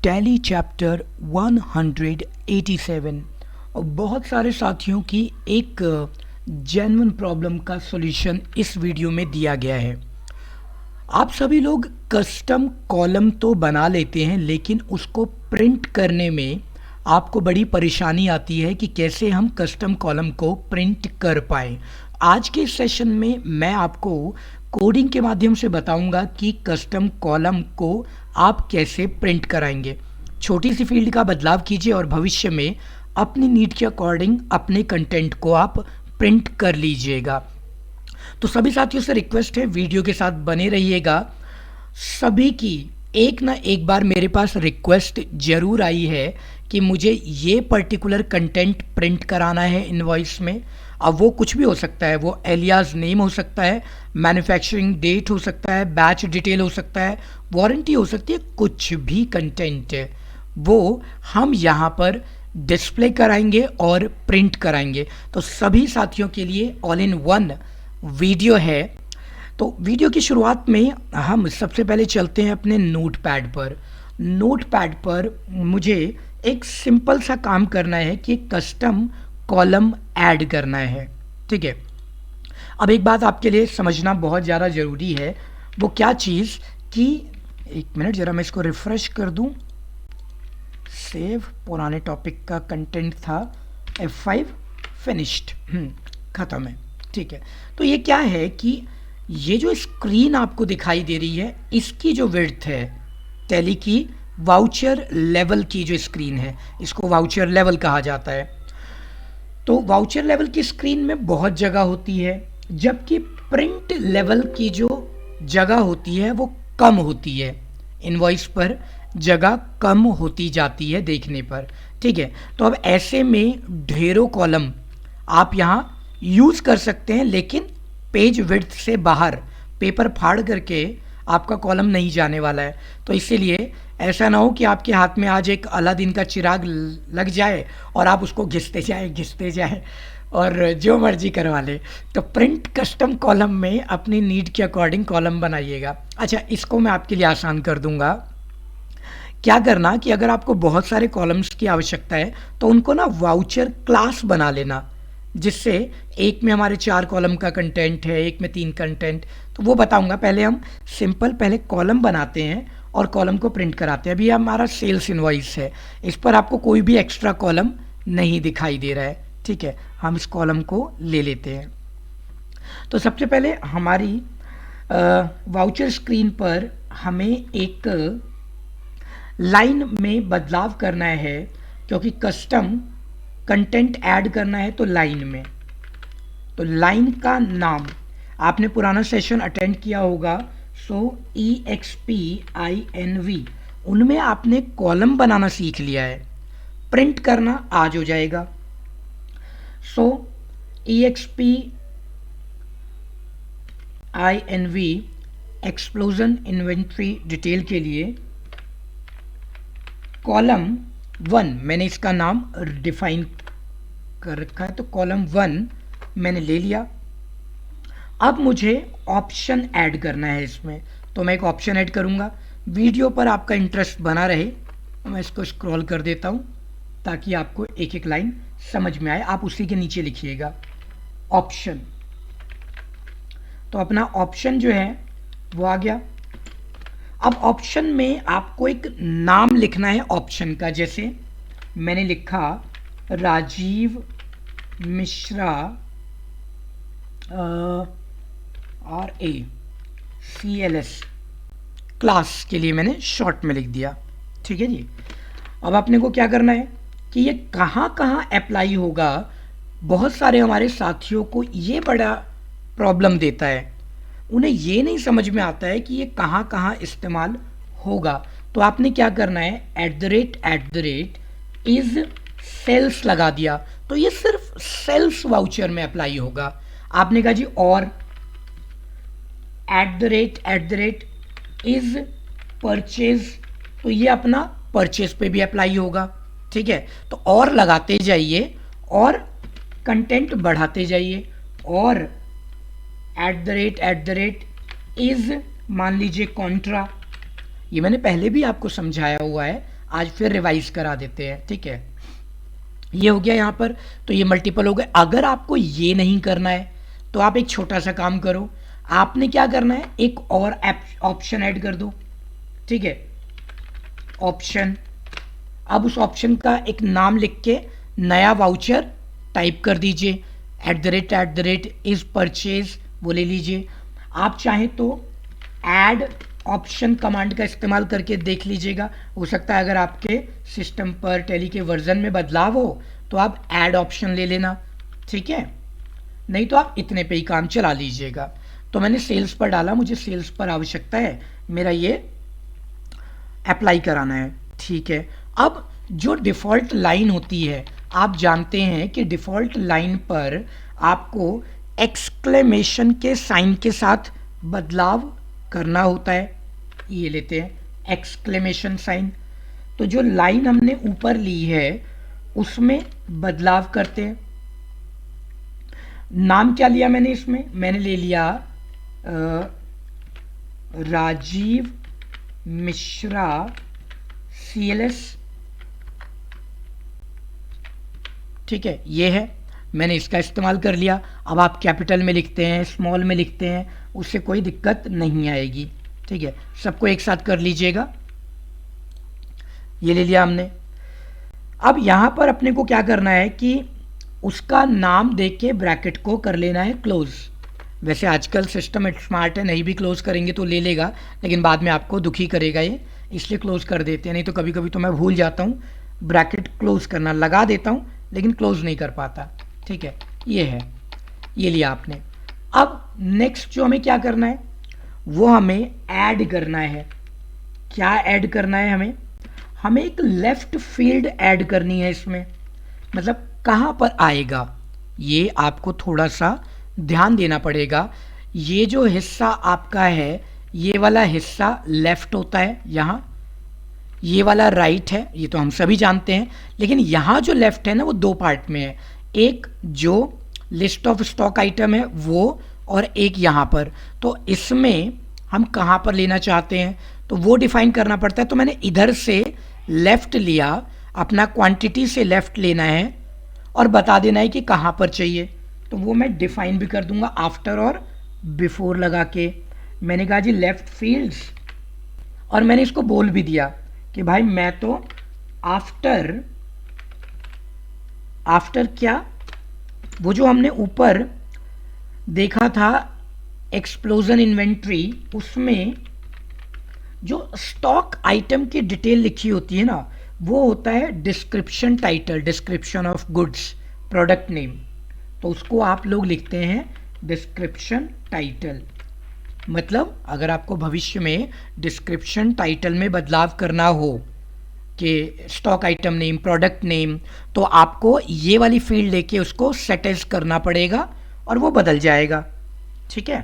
Tally chapter 187 और बहुत सारे साथियों की एक जेन्युइन प्रॉब्लम का सॉल्यूशन इस वीडियो में दिया गया है। आप सभी लोग कस्टम कॉलम तो बना लेते हैं, लेकिन उसको प्रिंट करने में आपको बड़ी परेशानी आती है कि कैसे हम कस्टम कॉलम को प्रिंट कर पाएँ। आज के सेशन में मैं आपको कोडिंग के माध्यम से बताऊंगा कि कस्टम कॉलम को आप कैसे प्रिंट कराएंगे। छोटी सी फील्ड का बदलाव कीजिए और भविष्य में अपनी नीड के अकॉर्डिंग अपने कंटेंट को आप प्रिंट कर लीजिएगा। तो सभी साथियों से रिक्वेस्ट है, वीडियो के साथ बने रहिएगा। सभी की एक ना एक बार मेरे पास रिक्वेस्ट जरूर आई है कि मुझे ये पर्टिकुलर कंटेंट प्रिंट कराना है इनवॉइस में। अब वो कुछ भी हो सकता है, वो एलियास नेम हो सकता है, मैन्युफैक्चरिंग डेट हो सकता है, बैच डिटेल हो सकता है, वारंटी हो सकती है, कुछ भी कंटेंट है वो हम यहाँ पर डिस्प्ले कराएंगे और प्रिंट कराएंगे। तो सभी साथियों के लिए ऑल इन वन वीडियो है। तो वीडियो की शुरुआत में हम सबसे पहले चलते हैं अपने नोटपैड पर। नोटपैड पर मुझे एक सिंपल सा काम करना है कि कस्टम कॉलम ऐड करना है। ठीक है, अब एक बात आपके लिए समझना बहुत ज़्यादा ज़रूरी है। वो क्या चीज़ कि एक मिनट ज़रा मैं इसको रिफ़्रेश कर दूं। सेव, पुराने टॉपिक का कंटेंट था, F5 फिनिश्ड, ख़त्म है। ठीक है, तो ये क्या है कि ये जो स्क्रीन आपको दिखाई दे रही है, इसकी जो विड्थ है टैली की वाउचर लेवल की जो स्क्रीन है, इसको वाउचर लेवल कहा जाता है। तो वाउचर लेवल की स्क्रीन में बहुत जगह होती है, जबकि प्रिंट लेवल की जो जगह होती है वो कम होती है। इनवॉइस पर जगह कम होती जाती है देखने पर। ठीक है, तो अब ऐसे में ढेरों कॉलम आप यहाँ यूज़ कर सकते हैं, लेकिन पेज विड्थ से बाहर पेपर फाड़ करके आपका कॉलम नहीं जाने वाला है। तो इसीलिए ऐसा ना हो कि आपके हाथ में आज एक अलादीन का चिराग लग जाए और आप उसको घिसते जाए और जो मर्जी करवा ले। तो प्रिंट कस्टम कॉलम में अपनी नीड के अकॉर्डिंग कॉलम बनाइएगा। अच्छा, इसको मैं आपके लिए आसान कर दूंगा। क्या करना कि अगर आपको बहुत सारे कॉलम्स की आवश्यकता है तो उनको ना वाउचर क्लास बना लेना, जिससे एक में हमारे 4 कॉलम का कंटेंट है, एक में 3 कंटेंट। तो वो बताऊंगा। पहले हम सिंपल पहले कॉलम बनाते हैं और कॉलम को प्रिंट कराते हैं। अभी हमारा सेल्स इनवॉइस है, इस पर आपको कोई भी एक्स्ट्रा कॉलम नहीं दिखाई दे रहा है। ठीक है, हम इस कॉलम को ले लेते हैं। तो सबसे पहले हमारी वाउचर स्क्रीन पर हमें एक लाइन में बदलाव करना है, क्योंकि कस्टम कंटेंट ऐड करना है तो लाइन में। तो लाइन का नाम आपने पुराना सेशन अटेंड किया होगा, सो EXPINV, उनमें आपने कॉलम बनाना सीख लिया है, प्रिंट करना आज हो जाएगा। सो EXPINV एक्सप्लोजन इन्वेंट्री डिटेल के लिए कॉलम 1 मैंने इसका नाम डिफाइन कर रखा है, तो कॉलम 1 मैंने ले लिया। अब मुझे ऑप्शन ऐड करना है इसमें, तो मैं एक ऑप्शन ऐड करूंगा। वीडियो पर आपका इंटरेस्ट बना रहे, मैं इसको स्क्रॉल कर देता हूं ताकि आपको एक एक लाइन समझ में आए। आप उसी के नीचे लिखिएगा ऑप्शन। तो अपना ऑप्शन जो है वो आ गया। अब ऑप्शन में आपको एक नाम लिखना है ऑप्शन का। जैसे मैंने लिखा राजीव मिश्रा RACLS, क्लास के लिए मैंने शॉर्ट में लिख दिया। ठीक है जी। अब आपने को क्या करना है कि ये कहाँ कहाँ अप्लाई होगा। बहुत सारे हमारे साथियों को ये बड़ा प्रॉब्लम देता है, उन्हें ये नहीं समझ में आता है कि ये कहाँ कहाँ इस्तेमाल होगा। तो आपने क्या करना है, @ इज सेल्स लगा दिया, तो ये सिर्फ सेल्स वाउचर में अप्लाई होगा। आपने कहा जी और @ इज परचेज, तो ये अपना परचेज पे भी अप्लाई होगा। ठीक है, तो और लगाते जाइए और कंटेंट बढ़ाते जाइए। और @ इज मान लीजिए कॉन्ट्रा, ये मैंने पहले भी आपको समझाया हुआ है, आज फिर रिवाइज करा देते हैं, ठीक है। ये हो गया यहाँ पर, तो ये मल्टीपल हो गए। अगर आपको ये नहीं करना है तो आप एक छोटा सा काम करो, आपने क्या करना है, एक और ऑप्शन ऐड कर दो, ठीक है, ऑप्शन। अब उस ऑप्शन का एक नाम लिख के नया वाउचर टाइप कर दीजिए, @ इज परचेज वो ले लीजिए। आप चाहें तो ऐड ऑप्शन कमांड का इस्तेमाल करके देख लीजिएगा, हो सकता है अगर आपके सिस्टम पर टैली के वर्जन में बदलाव हो तो आप ऐड ऑप्शन ले लेना, ठीक है, नहीं तो आप इतने पे ही काम चला लीजिएगा। तो मैंने सेल्स पर डाला, मुझे सेल्स पर आवश्यकता है, मेरा ये अप्लाई कराना है, ठीक है। अब जो डिफ़ॉल्ट लाइन होती है, आप जानते हैं कि डिफ़ॉल्ट लाइन पर आपको एक्सक्लेमेशन के साइन के साथ बदलाव करना होता है। ये लेते हैं एक्सक्लेमेशन साइन। तो जो लाइन हमने ऊपर ली है उसमें बदलाव करते हैं। नाम क्या लिया मैंने इसमें, मैंने ले लिया राजीव मिश्रा CLS, ठीक है, ये है, मैंने इसका इस्तेमाल कर लिया। अब आप कैपिटल में लिखते हैं, स्मॉल में लिखते हैं, उससे कोई दिक्कत नहीं आएगी, ठीक है। सबको एक साथ कर लीजिएगा, ये ले लिया हमने। अब यहाँ पर अपने को क्या करना है कि उसका नाम देख के ब्रैकेट को कर लेना है क्लोज। वैसे आजकल सिस्टम स्मार्ट है, नहीं भी क्लोज करेंगे तो ले लेगा, लेकिन बाद में आपको दुखी करेगा ये, इसलिए क्लोज कर देते हैं। नहीं तो कभी कभी तो मैं भूल जाता हूँ ब्रैकेट क्लोज करना, लगा देता हूँ लेकिन क्लोज नहीं कर पाता, ठीक है। ये है, ये लिया आपने। अब नेक्स्ट जो हमें क्या करना है वो हमें ऐड करना है। क्या ऐड करना है हमें एक लेफ्ट फील्ड ऐड करनी है इसमें। मतलब कहाँ पर आएगा ये आपको थोड़ा सा ध्यान देना पड़ेगा। ये जो हिस्सा आपका है, ये वाला हिस्सा लेफ्ट होता है यहाँ, ये वाला राइट है, ये तो हम सभी जानते हैं। लेकिन यहाँ जो लेफ्ट है ना वो दो पार्ट में है, एक जो लिस्ट ऑफ स्टॉक आइटम है वो, और एक यहाँ पर। तो इसमें हम कहाँ पर लेना चाहते हैं तो वो डिफाइन करना पड़ता है। तो मैंने इधर से लेफ्ट लिया, अपना क्वांटिटी से लेफ्ट लेना है और बता देना है कि कहाँ पर चाहिए। तो वो मैं डिफाइन भी कर दूंगा आफ्टर और बिफोर लगा के। मैंने कहा जी लेफ्ट फील्ड्स, और मैंने इसको बोल भी दिया कि भाई मैं तो आफ्टर क्या, वो जो हमने ऊपर देखा था एक्सप्लोजन इन्वेंट्री, उसमें जो स्टॉक आइटम की डिटेल लिखी होती है ना वो होता है description title, description of goods, product name. तो उसको आप लोग लिखते हैं डिस्क्रिप्शन टाइटल। मतलब अगर आपको भविष्य में डिस्क्रिप्शन टाइटल में बदलाव करना हो कि stock item name, product name, तो आपको ये वाली फील्ड लेके उसको सेटेज करना पड़ेगा और वो बदल जाएगा, ठीक है।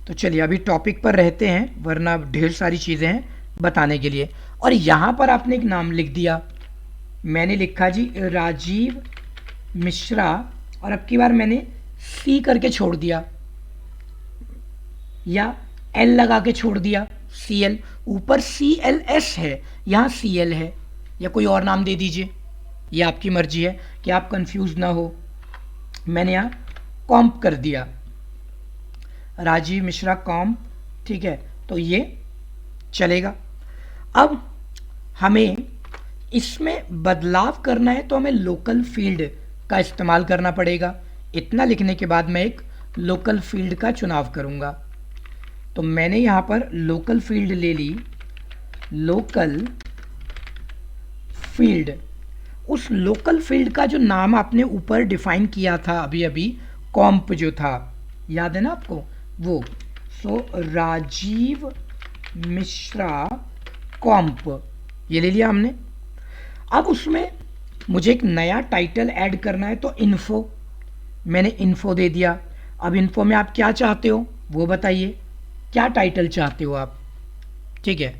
तो चलिए अभी टॉपिक पर रहते हैं, वरना ढेर सारी चीज़ें हैं बताने के लिए। और यहाँ पर आपने एक नाम लिख दिया, मैंने लिखा जी राजीव मिश्रा, और अब की बार मैंने C करके छोड़ दिया या L लगा के छोड़ दिया, CL। ऊपर CLS है, यहाँ CL है, या कोई और नाम दे दीजिए, ये आपकी मर्जी है कि आप कंफ्यूज ना हो। मैंने यहाँ कॉम्प कर दिया, राजीव मिश्रा कॉम्प, ठीक है, तो ये चलेगा। अब हमें इसमें बदलाव करना है तो हमें लोकल फील्ड का इस्तेमाल करना पड़ेगा। इतना लिखने के बाद मैं एक लोकल फील्ड का चुनाव करूँगा। तो मैंने यहाँ पर लोकल फील्ड ले ली, लोकल फील्ड। उस लोकल फील्ड का जो नाम आपने ऊपर डिफाइन किया था अभी अभी, कॉम्प जो था, याद है ना आपको वो। सो राजीव मिश्रा कॉम्प, ये ले लिया हमने। अब उसमें मुझे एक नया टाइटल ऐड करना है, तो इन्फो, मैंने इन्फो दे दिया। अब इन्फो में आप क्या चाहते हो वो बताइए, क्या टाइटल चाहते हो आप, ठीक है,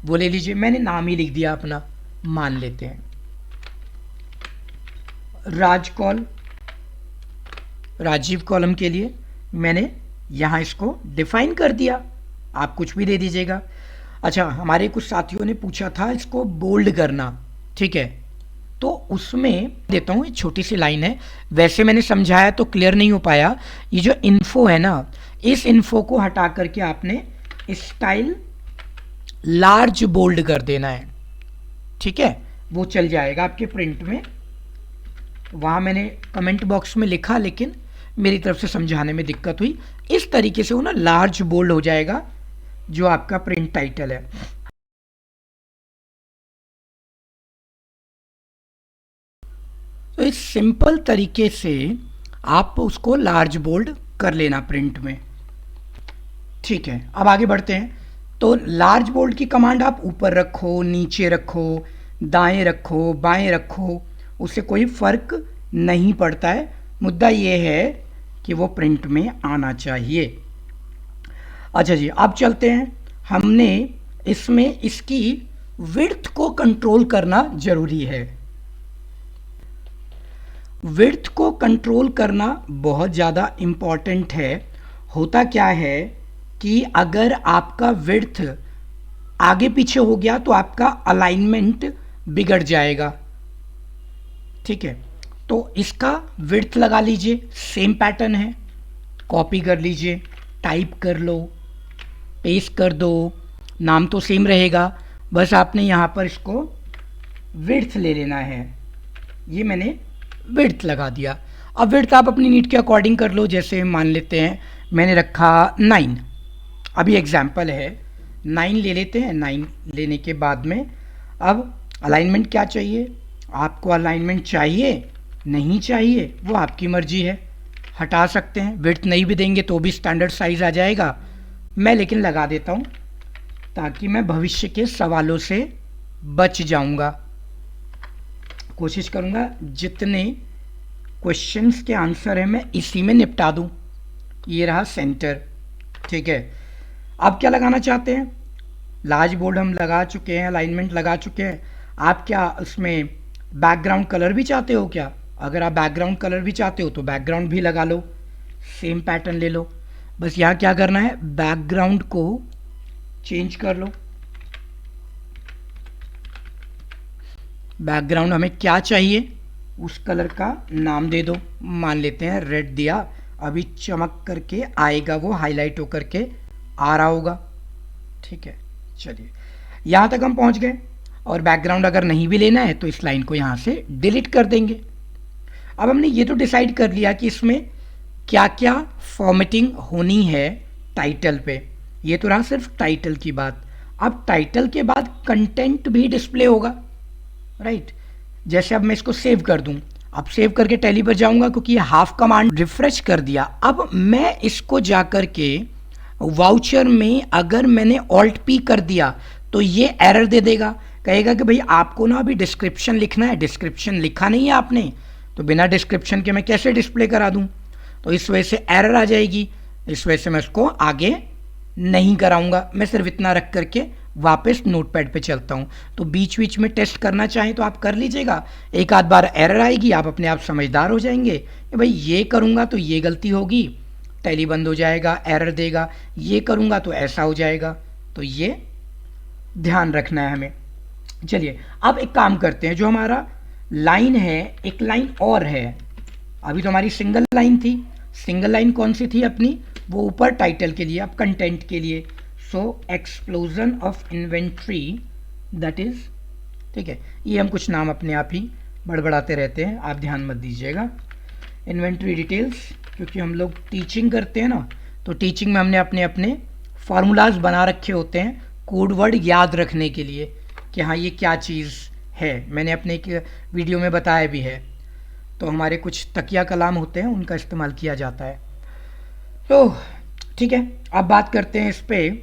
वो ले लीजिए। मैंने नाम ही लिख दिया अपना, मान लेते हैं राजकॉल, राजीव कॉलम के लिए मैंने यहाँ इसको डिफाइन कर दिया, आप कुछ भी दे दीजिएगा। अच्छा, हमारे कुछ साथियों ने पूछा था इसको बोल्ड करना, ठीक है, तो उसमें देता हूँ, एक छोटी सी लाइन है, वैसे मैंने समझाया तो क्लियर नहीं हो पाया। ये जो इन्फो है ना, इस इन्फो को हटा करके आपने स्टाइल लार्ज बोल्ड कर देना है, ठीक है, वो चल जाएगा आपके प्रिंट में। वहाँ मैंने कमेंट बॉक्स में लिखा, लेकिन मेरी तरफ से समझाने में दिक्कत हुई। इस तरीके से वो ना लार्ज बोल्ड हो जाएगा जो आपका प्रिंट टाइटल है। तो इस सिंपल तरीके से आप उसको लार्ज बोल्ड कर लेना प्रिंट में, ठीक है। अब आगे बढ़ते हैं। तो लार्ज बोल्ड की कमांड आप ऊपर रखो, नीचे रखो, दाएं रखो, बाएं रखो, उससे कोई फर्क नहीं पड़ता है। मुद्दा ये है कि वो प्रिंट में आना चाहिए। अच्छा जी, अब चलते हैं। हमने इसमें इसकी विड्थ को कंट्रोल करना जरूरी है। विड्थ को कंट्रोल करना बहुत ज़्यादा इम्पॉर्टेंट है। होता क्या है कि अगर आपका विड्थ आगे पीछे हो गया तो आपका अलाइनमेंट बिगड़ जाएगा, ठीक है। तो इसका विड्थ लगा लीजिए, सेम पैटर्न है, कॉपी कर लीजिए, टाइप कर लो, पेस्ट कर दो, नाम तो सेम रहेगा, बस आपने यहाँ पर इसको विड्थ ले लेना है। ये मैंने विड्थ लगा दिया। अब विड्थ आप अपनी नीड के अकॉर्डिंग कर लो। जैसे मान लेते हैं मैंने रखा 9, अभी एग्जाम्पल है, 9 ले लेते हैं। 9 लेने के बाद में अब अलाइनमेंट क्या चाहिए आपको, अलाइनमेंट चाहिए नहीं चाहिए वो आपकी मर्जी है, हटा सकते हैं। विड्थ नहीं भी देंगे तो भी स्टैंडर्ड साइज़ आ जाएगा। मैं लेकिन लगा देता हूँ ताकि मैं भविष्य के सवालों से बच जाऊँगा। कोशिश करूँगा जितने क्वेश्चंस के आंसर हैं मैं इसी में निपटा दूँ। ये रहा सेंटर, ठीक है। अब क्या लगाना चाहते हैं, लार्ज बोल्ड हम लगा चुके हैं, अलाइनमेंट लगा चुके हैं। आप क्या उसमें बैकग्राउंड कलर भी चाहते हो क्या? अगर आप बैकग्राउंड कलर भी चाहते हो तो बैकग्राउंड भी लगा लो, सेम पैटर्न ले लो। बस यहाँ क्या करना है, बैकग्राउंड को चेंज कर लो। बैकग्राउंड हमें क्या चाहिए उस कलर का नाम दे दो, मान लेते हैं रेड दिया। अभी चमक करके आएगा, वो हाईलाइट होकर के आ रहा होगा, ठीक है। चलिए यहाँ तक हम पहुँच गए। और बैकग्राउंड अगर नहीं भी लेना है तो इस लाइन को यहाँ से डिलीट कर देंगे। अब हमने ये तो डिसाइड कर लिया कि इसमें क्या क्या फॉर्मेटिंग होनी है टाइटल पे। ये तो रहा सिर्फ टाइटल की बात। अब टाइटल के बाद कंटेंट भी डिस्प्ले होगा, राइट। जैसे अब मैं इसको सेव कर दूं, अब सेव करके टैली पर जाऊंगा क्योंकि ये हाफ कमांड रिफ्रेश कर दिया। अब मैं इसको जा कर के वाउचर में अगर मैंने ऑल्ट पी कर दिया तो ये एरर दे देगा, कहेगा कि भाई आपको ना अभी डिस्क्रिप्शन लिखना है, डिस्क्रिप्शन लिखा नहीं है आपने, तो बिना डिस्क्रिप्शन के मैं कैसे डिस्प्ले करा दूं। तो इस वजह से एरर आ जाएगी, इस वजह से मैं उसको आगे नहीं कराऊंगा। मैं सिर्फ इतना रख करके वापस नोटपैड पे चलता हूँ। तो बीच बीच में टेस्ट करना चाहें तो आप कर लीजिएगा, एक आध बार एरर आएगी, आप अपने आप समझदार हो जाएंगे कि भाई ये करूँगा तो ये गलती होगी, टैली बंद हो जाएगा, एरर देगा, ये करूँगा तो ऐसा हो जाएगा। तो ये ध्यान रखना है हमें। चलिए अब एक काम करते हैं, जो हमारा लाइन है एक लाइन और है। अभी तो हमारी सिंगल लाइन थी, सिंगल लाइन कौन सी थी अपनी, वो ऊपर टाइटल के लिए, अब कंटेंट के लिए। So explosion of inventory, that is, ठीक है। ये हम कुछ नाम अपने आप ही बड़बड़ाते रहते हैं, आप ध्यान मत दीजिएगा। इन्वेंट्री डिटेल्स, क्योंकि हम लोग टीचिंग करते हैं ना, तो टीचिंग में हमने अपने अपने फार्मूलाज बना रखे होते हैं कोड वर्ड याद रखने के लिए कि हाँ ये क्या चीज़ है। मैंने अपने एक वीडियो में बताया भी है। तो हमारे कुछ तकिया कलाम होते हैं, उनका इस्तेमाल किया जाता है। तो ठीक है, अब बात करते हैं इस पर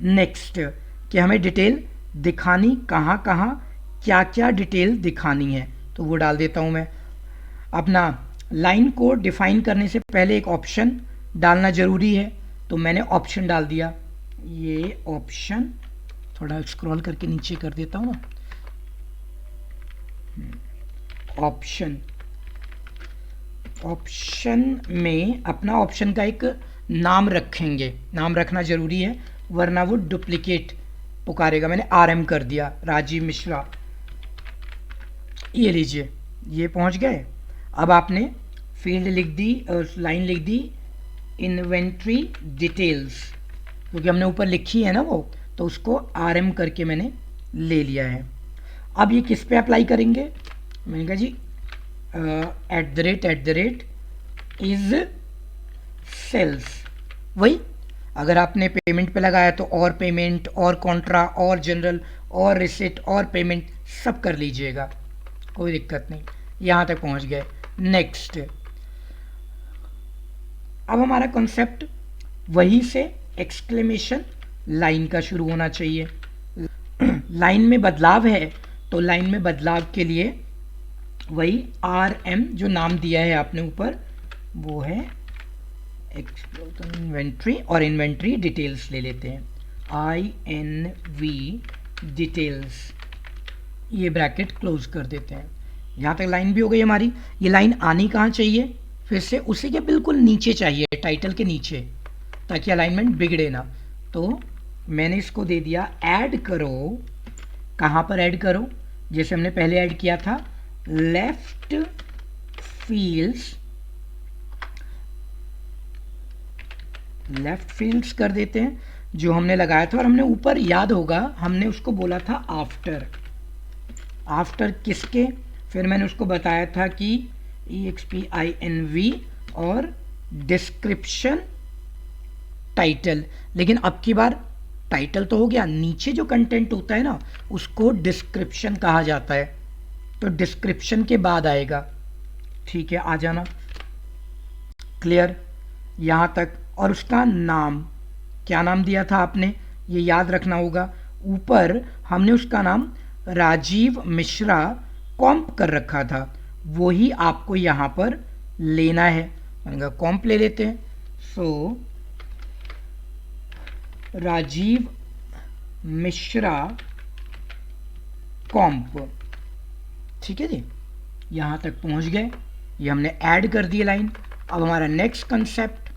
नेक्स्ट कि हमें डिटेल दिखानी कहाँ कहाँ, क्या क्या डिटेल दिखानी है। तो वो डाल देता हूँ मैं। अपना लाइन को डिफाइन करने से पहले एक ऑप्शन डालना ज़रूरी है, तो मैंने ऑप्शन डाल दिया। ये ऑप्शन थोड़ा स्क्रॉल करके नीचे कर देता हूँ ना, ऑप्शन, ऑप्शन में अपना ऑप्शन का एक नाम रखेंगे, नाम रखना ज़रूरी है, वरना वो डुप्लीकेट पुकारेगा। मैंने RM कर दिया, राजीव मिश्रा। ये लीजिए, ये पहुंच गए। अब आपने फील्ड लिख दी, लाइन लिख दी इन्वेंट्री डिटेल्स, क्योंकि हमने ऊपर लिखी है ना वो, तो उसको RM करके मैंने ले लिया है। अब ये किस पे अप्लाई करेंगे? मैंने कहा जी @ इज सेल्स। वही अगर आपने पेमेंट पे लगाया तो और पेमेंट, और कॉन्ट्रा, और जनरल, और रिसिट, और पेमेंट सब कर लीजिएगा, कोई दिक्कत नहीं। यहाँ तक पहुँच गए। नेक्स्ट, अब हमारा कॉन्सेप्ट वही से एक्सक्लेमेशन लाइन का शुरू होना चाहिए। लाइन में बदलाव है तो लाइन में बदलाव के लिए वही RM जो नाम दिया है आपने ऊपर, वो है इन्वेंट्री, और इन्वेंट्री डिटेल्स ले लेते हैं, INV डिटेल्स, ये ब्रैकेट क्लोज कर देते हैं। यहाँ तक लाइन भी हो गई हमारी। ये लाइन आनी कहाँ चाहिए? फिर से उसी के बिल्कुल नीचे चाहिए, टाइटल के नीचे, ताकि अलाइनमेंट बिगड़े ना। तो मैंने इसको दे दिया ऐड करो। कहाँ पर ऐड करो? जैसे हमने पहले ऐड किया था, लेफ्ट फील्ड्स कर देते हैं जो हमने लगाया था। और हमने ऊपर, याद होगा, हमने उसको बोला था आफ्टर किसके? फिर मैंने उसको बताया था कि EXPINV और डिस्क्रिप्शन टाइटल। लेकिन अब की बार टाइटल तो हो गया, नीचे जो कंटेंट होता है ना उसको डिस्क्रिप्शन कहा जाता है, तो डिस्क्रिप्शन के बाद आएगा। ठीक है, आ जाना। क्लियर यहाँ तक? और उसका नाम, क्या नाम दिया था आपने, ये याद रखना होगा। ऊपर हमने उसका नाम राजीव मिश्रा कॉम्प कर रखा था, वही आपको यहाँ पर लेना है। कॉम्प ले लेते हैं। सो राजीव मिश्रा कॉम्प, ठीक है जी, यहाँ तक पहुँच गए। ये हमने ऐड कर दी लाइन। अब हमारा नेक्स्ट कंसेप्ट,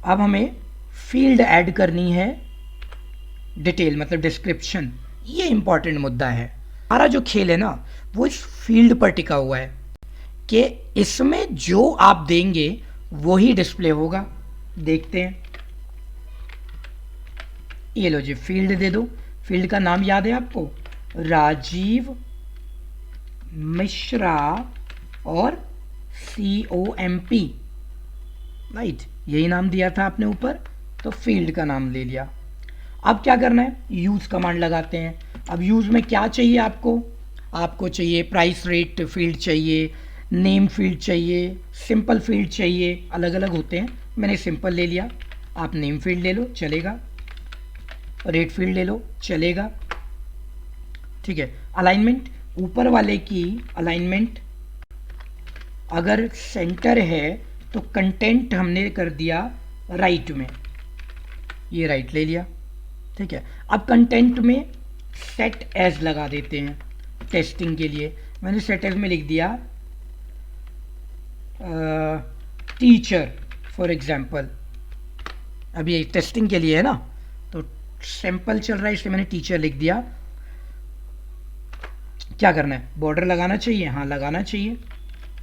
अब हमें फील्ड ऐड करनी है, डिटेल मतलब डिस्क्रिप्शन। ये इंपॉर्टेंट मुद्दा है। हमारा जो खेल है ना वो इस फील्ड पर टिका हुआ है कि इसमें जो आप देंगे वही डिस्प्ले होगा। देखते हैं, ये लो जी, फील्ड दे दो। फील्ड का नाम याद है आपको? राजीव मिश्रा और COMP, राइट, यही नाम दिया था आपने ऊपर, तो फील्ड का नाम ले लिया। अब क्या करना है? यूज कमांड लगाते हैं। अब यूज में क्या चाहिए आपको? आपको चाहिए प्राइस रेट फील्ड चाहिए, नेम फील्ड चाहिए, सिंपल फील्ड चाहिए, अलग अलग होते हैं। मैंने सिंपल ले लिया, आप नेम फील्ड ले लो चलेगा, रेट फील्ड ले लो चलेगा। ठीक है। अलाइनमेंट, ऊपर वाले की अलाइनमेंट अगर सेंटर है तो कंटेंट हमने कर दिया राइट में, ये राइट ले लिया। ठीक है। अब कंटेंट में सेट एज लगा देते हैं टेस्टिंग के लिए। मैंने सेट एज में लिख दिया टीचर फॉर एग्जाम्पल। अब ये टेस्टिंग के लिए है ना, तो सैंपल चल रहा है इसलिए मैंने टीचर लिख दिया। क्या करना है? बॉर्डर लगाना चाहिए, हाँ लगाना चाहिए।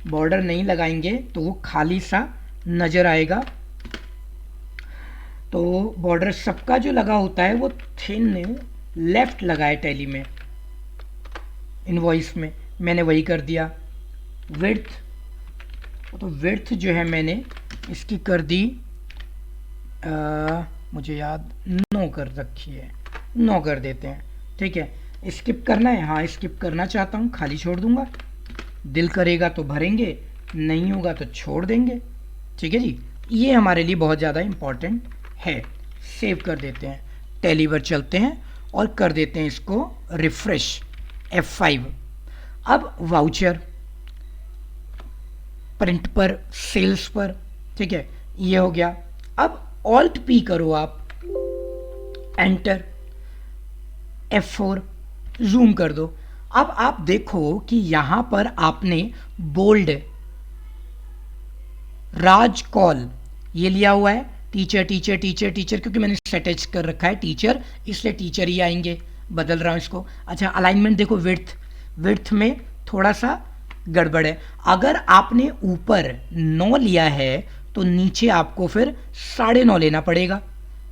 बॉर्डर नहीं लगाएंगे तो वो खाली सा नजर आएगा। तो बॉर्डर सबका जो लगा होता है वो थिन लेफ्ट लगा है टैली में, इनवॉइस में मैंने वही कर दिया। विड्थ, तो विड्थ जो है मैंने इसकी कर दी मुझे याद 9 कर रखी है, 9 कर देते हैं। ठीक है। स्किप करना है, हाँ स्किप करना चाहता हूँ, खाली छोड़ दूंगा। दिल करेगा तो भरेंगे, नहीं होगा तो छोड़ देंगे। ठीक है जी, ये हमारे लिए बहुत ज़्यादा इम्पॉर्टेंट है। सेव कर देते हैं, टैली पर चलते हैं और कर देते हैं इसको रिफ्रेश F5। अब वाउचर प्रिंट पर, सेल्स पर, ठीक है, ये हो गया। अब Alt P करो आप, एंटर, F4, जूम कर दो। अब आप देखो कि यहां पर आपने बोल्ड राज कॉल ये लिया हुआ है, टीचर टीचर टीचर टीचर, क्योंकि मैंने सेट कर रखा है टीचर, इसलिए टीचर ही आएंगे। बदल रहा हूँ इसको। अच्छा, अलाइनमेंट देखो, विड्थ, विड्थ में थोड़ा सा गड़बड़ है। अगर आपने ऊपर 9 लिया है तो नीचे आपको फिर 9.5 लेना पड़ेगा,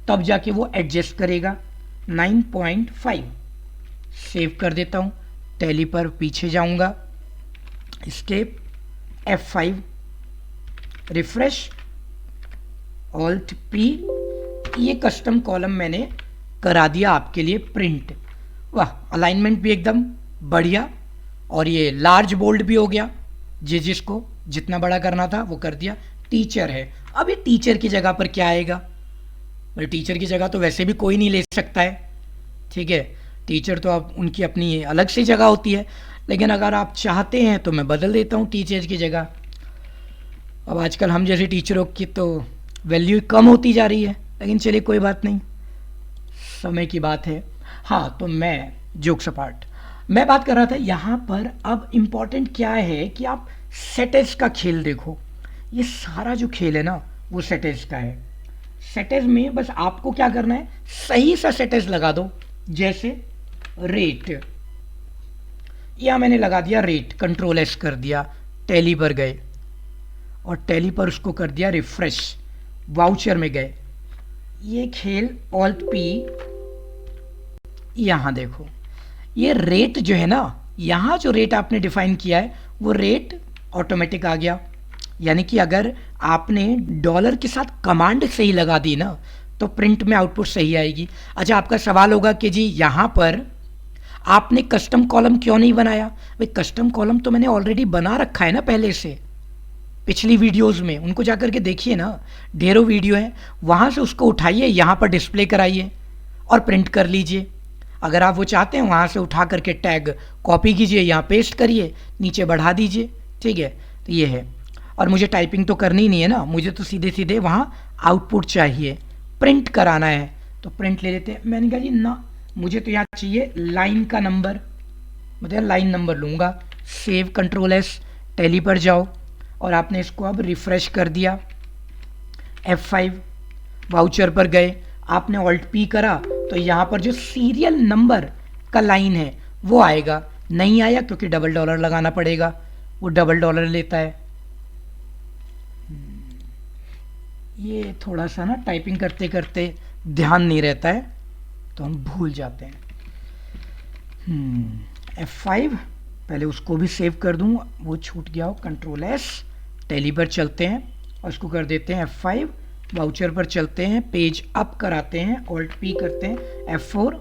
तब जाके वो एडजस्ट करेगा। 9.5 सेव कर देता हूँ। टैली पर पीछे जाऊंगा, escape, F5, refresh, alt P। ये कस्टम कॉलम मैंने करा दिया आपके लिए प्रिंट। वाह, अलाइनमेंट भी एकदम बढ़िया, और ये लार्ज बोल्ड भी हो गया, जिसको जितना बड़ा करना था वो कर दिया। टीचर है, अब ये टीचर की जगह पर क्या आएगा? भाई टीचर की जगह तो वैसे भी कोई नहीं ले सकता है, ठीक है। टीचर तो आप उनकी अपनी अलग से जगह होती है, लेकिन अगर आप चाहते हैं तो मैं बदल देता हूँ टीचर की जगह। अब आजकल हम जैसे टीचरों की तो वैल्यू कम होती जा रही है, लेकिन चलिए कोई बात नहीं, समय की बात है। हाँ, तो मैं जोक्स अपार्ट, मैं बात कर रहा था यहाँ पर। अब इम्पॉर्टेंट क्या है कि आप सेटेज का खेल देखो। ये सारा जो खेल है ना वो सेटेज का है। सेटेज में बस आपको क्या करना है, सही सा सेटेज लगा दो। जैसे रेट, या मैंने लगा दिया रेट, कंट्रोल एस कर दिया, टैली पर गए और टैली पर उसको कर दिया रिफ्रेश, वाउचर में गए। ये खेल ऑल्ट P, यहाँ देखो ये रेट जो है ना, यहाँ जो रेट आपने डिफाइन किया है वो रेट ऑटोमेटिक आ गया। यानी कि अगर आपने डॉलर के साथ कमांड सही लगा दी ना तो प्रिंट में आउटपुट सही आएगी। अच्छा, आपका सवाल होगा कि जी यहाँ पर आपने कस्टम कॉलम क्यों नहीं बनाया? भाई कस्टम कॉलम तो मैंने ऑलरेडी बना रखा है ना पहले से, पिछली वीडियोस में, उनको जाकर के देखिए ना, ढेरों वीडियो हैं, वहाँ से उसको उठाइए, यहाँ पर डिस्प्ले कराइए और प्रिंट कर लीजिए। अगर आप वो चाहते हैं वहाँ से उठा करके टैग कॉपी कीजिए, यहाँ पेस्ट करिए, नीचे बढ़ा दीजिए, ठीक है। तो ये है, और मुझे टाइपिंग तो करनी नहीं है ना, मुझे तो सीधे सीधे वहाँ आउटपुट चाहिए, प्रिंट कराना है। तो प्रिंट ले लेते हैं। मैंने कहा जी ना, मुझे तो यहाँ चाहिए लाइन का नंबर, मतलब लाइन नंबर लूँगा। सेव, कंट्रोल एस, टैली पर जाओ और आपने इसको अब रिफ्रेश कर दिया। F5, वाउचर पर गए, आपने ऑल्ट P करा तो यहाँ पर जो सीरियल नंबर का लाइन है वो आएगा। नहीं आया क्योंकि $, लगाना पड़ेगा, वो $, लेता है। ये थोड़ा सा ना टाइपिंग करते करते ध्यान नहीं रहता है तो हम भूल जाते हैं। F5, पहले उसको भी सेव कर दूं, वो छूट गया हो। कंट्रोल एस, टैली पर चलते हैं और इसको कर देते हैं F5, वाउचर पर चलते हैं, पेज अप कराते हैं, ऑल्ट P करते हैं, F4,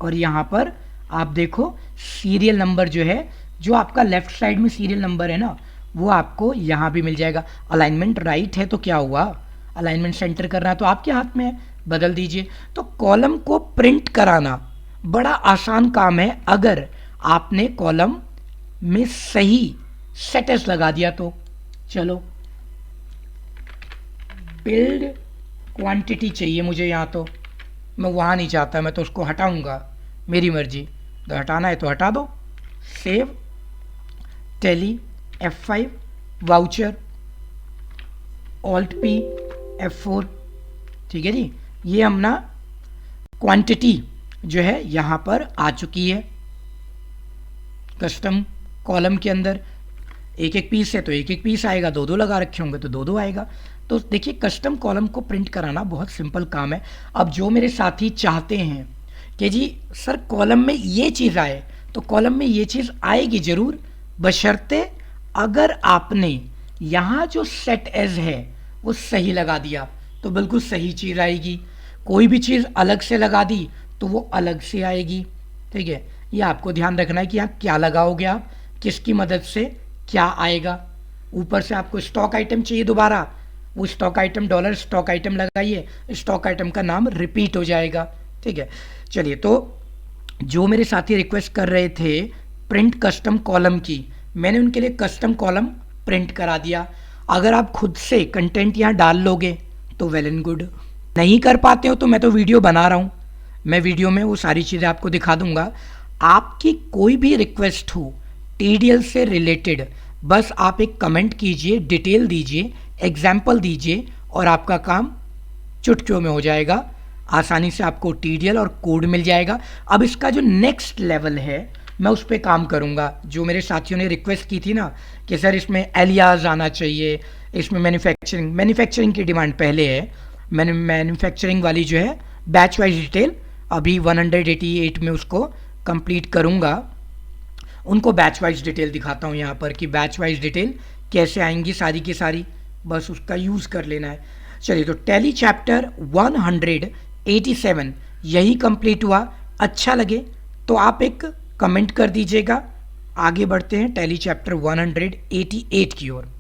और यहाँ पर आप देखो सीरियल नंबर जो है, जो आपका लेफ्ट साइड में सीरियल नंबर है ना, वो आपको यहाँ भी मिल जाएगा। अलाइनमेंट राइट है तो क्या हुआ, अलाइनमेंट सेंटर करना है तो आपके हाथ में है, बदल दीजिए। तो कॉलम को प्रिंट कराना बड़ा आसान काम है अगर आपने कॉलम में सही सेटेस लगा दिया तो। चलो, बिल्ड क्वांटिटी चाहिए मुझे यहाँ, तो मैं वहाँ नहीं चाहता, मैं तो उसको हटाऊंगा, मेरी मर्जी, तो हटाना है तो हटा दो। Save, tally, F5, voucher, alt P, F4, ठीक है जी। ये हमना क्वांटिटी जो है यहाँ पर आ चुकी है। कस्टम कॉलम के अंदर एक एक पीस है तो एक एक पीस आएगा, 2-2 लगा रखे होंगे तो 2-2 आएगा। तो देखिए कस्टम कॉलम को प्रिंट कराना बहुत सिंपल काम है। अब जो मेरे साथी चाहते हैं कि जी सर कॉलम में ये चीज़ आए, तो कॉलम में ये चीज़ आएगी ज़रूर, बशर्ते अगर आपने यहाँ जो सेट एज है वो सही लगा दिया तो बिल्कुल सही चीज़ आएगी। कोई भी चीज़ अलग से लगा दी तो वो अलग से आएगी, ठीक है। ये आपको ध्यान रखना है कि यहाँ क्या लगाओगे आप, किसकी मदद से क्या आएगा। ऊपर से आपको स्टॉक आइटम चाहिए दोबारा, वो stock item dollar stock item लगाइए, स्टॉक आइटम का नाम रिपीट हो जाएगा, ठीक है। चलिए, तो जो मेरे साथी रिक्वेस्ट कर रहे थे प्रिंट कस्टम कॉलम की, मैंने उनके लिए कस्टम कॉलम प्रिंट करा दिया। अगर आप खुद से कंटेंट यहाँ डाल लोगे तो वेल एंड गुड, नहीं कर पाते हो तो मैं तो वीडियो बना रहा हूँ, मैं वीडियो में वो सारी चीज़ें आपको दिखा दूंगा। आपकी कोई भी रिक्वेस्ट हो TDL से रिलेटेड, बस आप एक कमेंट कीजिए, डिटेल दीजिए, एग्जाम्पल दीजिए और आपका काम चुटकियों में हो जाएगा। आसानी से आपको टीडीएल और कोड मिल जाएगा। अब इसका जो नेक्स्ट लेवल है मैं उस पे काम करूँगा। जो मेरे साथियों ने रिक्वेस्ट की थी ना कि सर इसमें एलियास आना चाहिए, इसमें मैन्युफैक्चरिंग की डिमांड पहले है। मैंने मैन्युफैक्चरिंग वाली जो है बैच वाइज डिटेल अभी 188 में उसको कंप्लीट करूँगा। उनको बैच वाइज डिटेल दिखाता हूँ यहाँ पर कि बैच वाइज डिटेल कैसे आएंगी सारी की सारी, बस उसका यूज़ कर लेना है। चलिए, तो टैली चैप्टर 187 यही कंप्लीट हुआ। अच्छा लगे तो आप एक कमेंट कर दीजिएगा। आगे बढ़ते हैं टैली चैप्टर 188 की ओर।